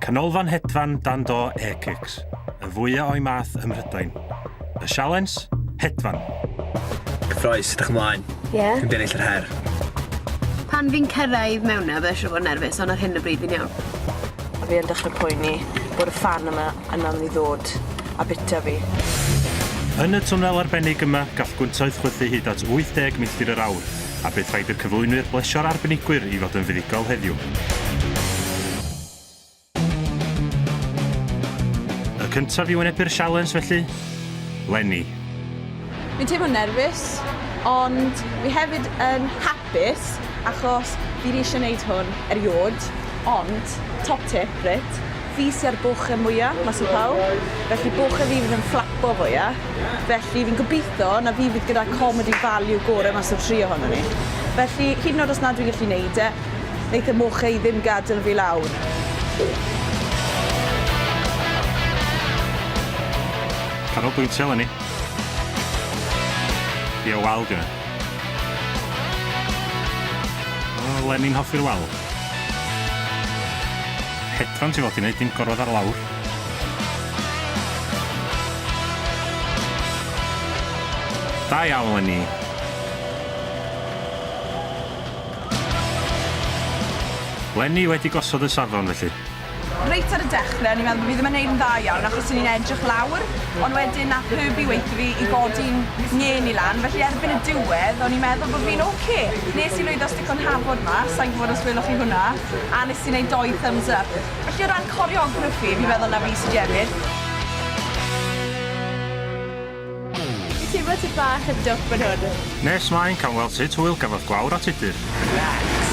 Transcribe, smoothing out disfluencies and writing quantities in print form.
Nghanolfan hedfan dan do Airkix, y fwyaf o'i math ym Mhrydain. Y sialens, hedfan. Cyffroes, ydych ymlaen. Ie. Dwi'n bennill yr her. Pan fi'n cyrraedd mewn fe eisiau fod nerfus, ond ar hyn o bryd fi'n iawn. A fi yn dechrau poeni bod y ffan yma yn am i ddod a bita fi. Yn y twnnel arbennig yma, gall gwyntoedd chwythu hyd at 80 milltir yr awr, a bydd rhaid i'r cyflwynwyr blesio'r arbenigwyr i fod yn fuddigol heddiw. Y cyntaf i wynebu'r sialens felly, Leni. Fi'n teimlo'n nerfus, ond fi hefyd yn hapus achos fi eisiau gwneud hwn eriod, ond top tip, Rit, fi sy'n ar bwch y mwyaf mas o pawb, felly bwch y fi fydd yn fflapo fwyaf, felly fi'n gobeithio na fi fydd gyda comedy value gorau mas o tri ohono ni. Felly, hyd yn oed os nad dwi'n gallu gwneud wneud y moch i ddim gadael fi lawr. Canolbwyntio Leni. Fi o wal gyda. O, Leni'n hoffi'r wal. Hedfan ti'n fod i wneud, dim gorfod ar lawr. Da iawn, Leni. Leni wedi gosod y safon felly. Reit ar y dechrau, ni'n meddwl bod fi ddim yn gwneud yn dda iawn achos ni'n edrych lawr, ond wedyn nath Herbie weithio fi i godi'n nghen i lan, felly erbyn y diwedd, o'n i'n meddwl bod fi'n oce. Nes i lwyddo sticon hafod ma, sa'n gwybod os welwch chi hwnna, a nes i wneud 2 thumbs up. Felly o ran coreography, fi'n meddwl na fi sy'n gefyd. Fi'n teimlo ti bach yn dwp yn hwn. Nes mlaen cael weld sut hwyl gafodd Gwawr a Tudur. Relax.